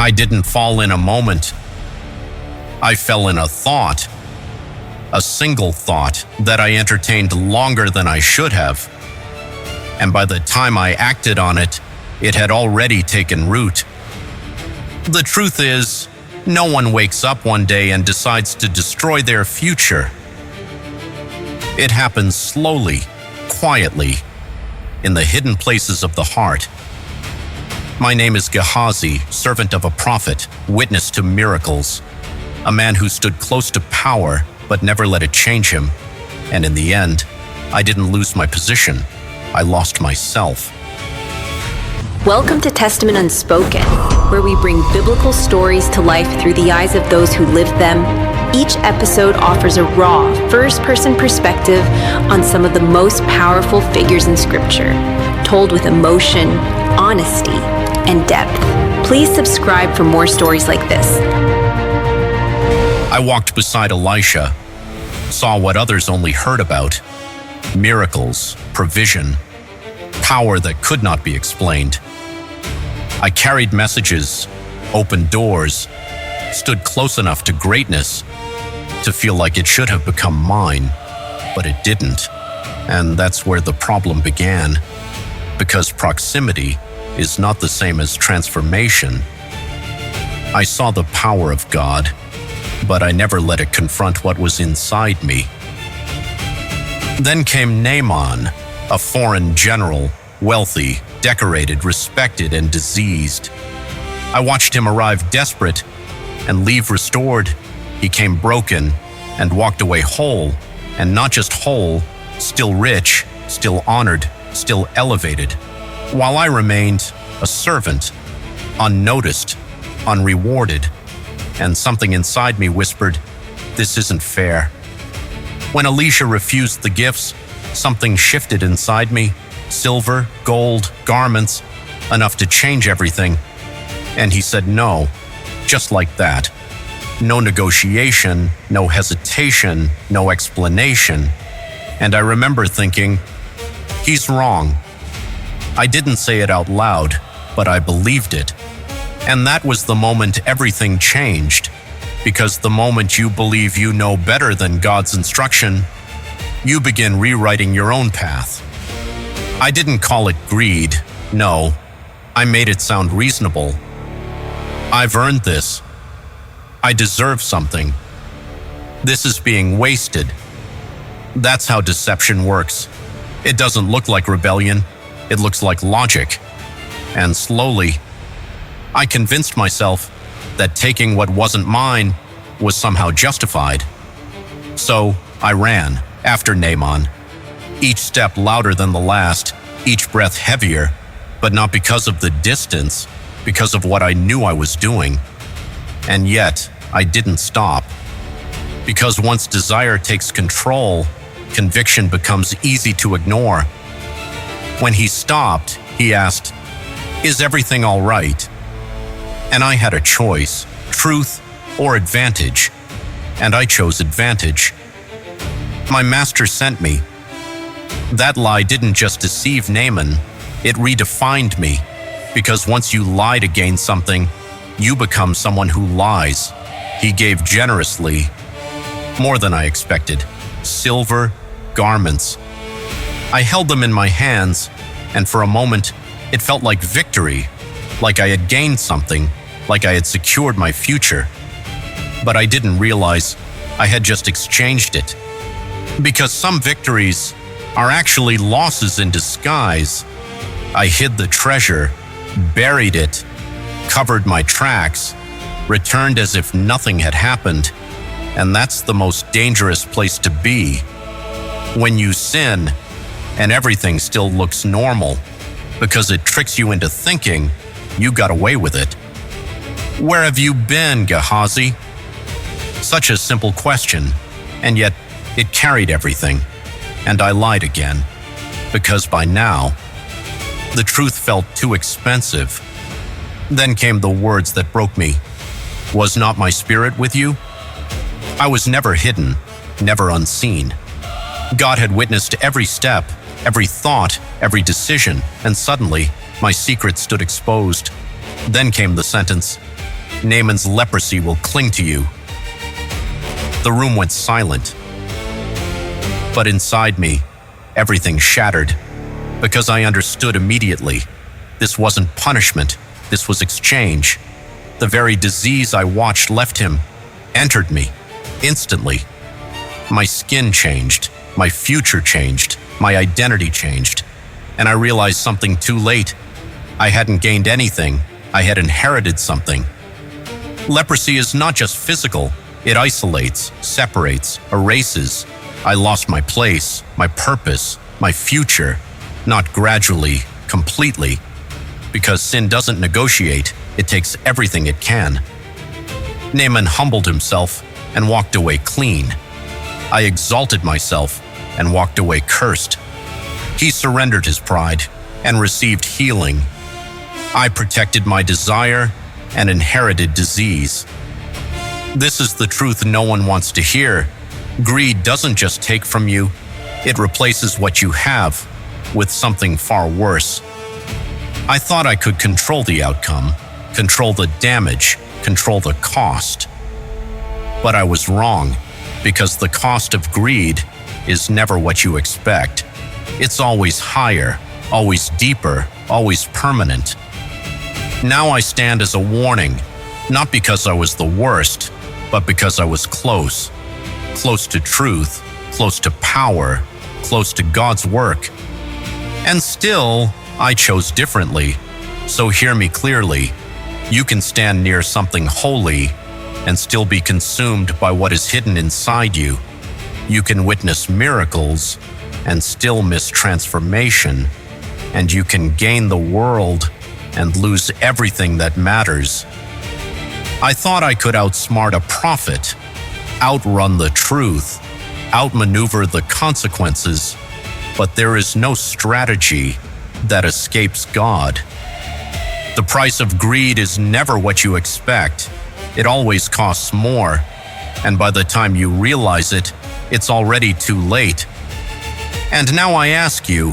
I didn't fall in a moment. I fell in a thought. A single thought that I entertained longer than I should have. And by the time I acted on it, it had already taken root. The truth is, no one wakes up one day and decides to destroy their future. It happens slowly, quietly, in the hidden places of the heart. My name is Gehazi, servant of a prophet, witness to miracles, a man who stood close to power but never let it change him. And in the end, I didn't lose my position. I lost myself. Welcome to Testament Unspoken, where we bring biblical stories to life through the eyes of those who lived them. Each episode offers a raw, first-person perspective on some of the most powerful figures in Scripture, told with emotion, honesty, and depth. Please subscribe for more stories like this. I walked beside Elisha, saw what others only heard about: miracles, provision, power that could not be explained. I carried messages, opened doors, stood close enough to greatness to feel like it should have become mine, but it didn't. And that's where the problem began, because proximity is not the same as transformation. I saw the power of God, but I never let it confront what was inside me. Then came Naaman, a foreign general, wealthy, decorated, respected, and diseased. I watched him arrive desperate and leave restored. He came broken and walked away whole, and not just whole, still rich, still honored, still elevated, while I remained a servant, unnoticed, unrewarded. And something inside me whispered, "This isn't fair." When Elisha refused the gifts, something shifted inside me. Silver, gold, garments, enough to change everything. And he said no, just like that. No negotiation, no hesitation, no explanation. And I remember thinking, he's wrong. I didn't say it out loud, but I believed it. And that was the moment everything changed. Because the moment you believe you know better than God's instruction, you begin rewriting your own path. I didn't call it greed, no. I made it sound reasonable. I've earned this. I deserve something. This is being wasted. That's how deception works. It doesn't look like rebellion. It looks like logic. And slowly, I convinced myself that taking what wasn't mine was somehow justified. So I ran after Naaman, each step louder than the last, each breath heavier, but not because of the distance, because of what I knew I was doing. And yet, I didn't stop. Because once desire takes control, conviction becomes easy to ignore. When he stopped, he asked, "Is everything all right?" And I had a choice, truth or advantage, and I chose advantage. My master sent me. That lie didn't just deceive Naaman, it redefined me, because once you lie to gain something, you become someone who lies. He gave generously, more than I expected, silver, garments. I held them in my hands, and for a moment, it felt like victory, like I had gained something, like I had secured my future. But I didn't realize I had just exchanged it. Because some victories are actually losses in disguise. I hid the treasure, buried it, covered my tracks, returned as if nothing had happened. And that's the most dangerous place to be. When you sin, and everything still looks normal, because it tricks you into thinking you got away with it. Where have you been, Gehazi? Such a simple question, and yet it carried everything. And I lied again, because by now, the truth felt too expensive. Then came the words that broke me. Was not my spirit with you? I was never hidden, never unseen. God had witnessed every step, every thought, every decision, and suddenly, my secret stood exposed. Then came the sentence, Naaman's leprosy will cling to you. The room went silent. But inside me, everything shattered, because I understood immediately. This wasn't punishment, this was exchange. The very disease I watched left him, entered me, instantly. My skin changed, my future changed, my identity changed. And I realized something too late. I hadn't gained anything, I had inherited something. Leprosy is not just physical, it isolates, separates, erases. I lost my place, my purpose, my future, not gradually, completely. Because sin doesn't negotiate, it takes everything it can. Naaman humbled himself and walked away clean. I exalted myself and walked away cursed. He surrendered his pride and received healing. I protected my desire and inherited disease. This is the truth no one wants to hear. Greed doesn't just take from you, it replaces what you have with something far worse. I thought I could control the outcome, control the damage, control the cost. But I was wrong, because the cost of greed is never what you expect. It's always higher, always deeper, always permanent. Now I stand as a warning, not because I was the worst, but because I was close. Close to truth, close to power, close to God's work. And still, I chose differently. So hear me clearly. You can stand near something holy and still be consumed by what is hidden inside you. You can witness miracles and still miss transformation. And you can gain the world and lose everything that matters. I thought I could outsmart a prophet, outrun the truth, outmaneuver the consequences, but there is no strategy that escapes God. The price of greed is never what you expect. It always costs more, and by the time you realize it, it's already too late. And now I ask you,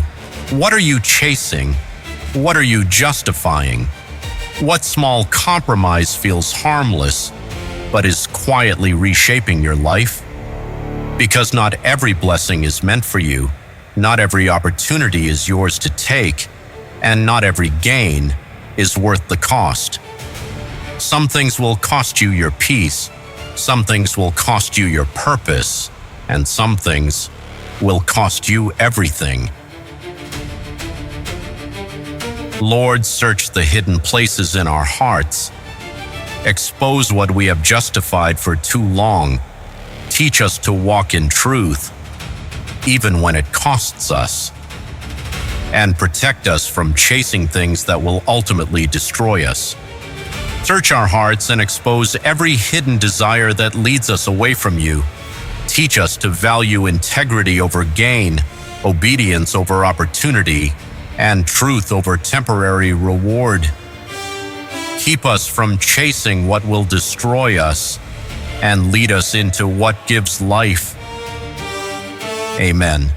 what are you chasing? What are you justifying? What small compromise feels harmless, but is quietly reshaping your life? Because not every blessing is meant for you, not every opportunity is yours to take, and not every gain is worth the cost. Some things will cost you your peace, some things will cost you your purpose, and some things will cost you everything. Lord, search the hidden places in our hearts. Expose what we have justified for too long. Teach us to walk in truth, even when it costs us. And protect us from chasing things that will ultimately destroy us. Search our hearts and expose every hidden desire that leads us away from you. Teach us to value integrity over gain, obedience over opportunity, and truth over temporary reward. Keep us from chasing what will destroy us and lead us into what gives life. Amen.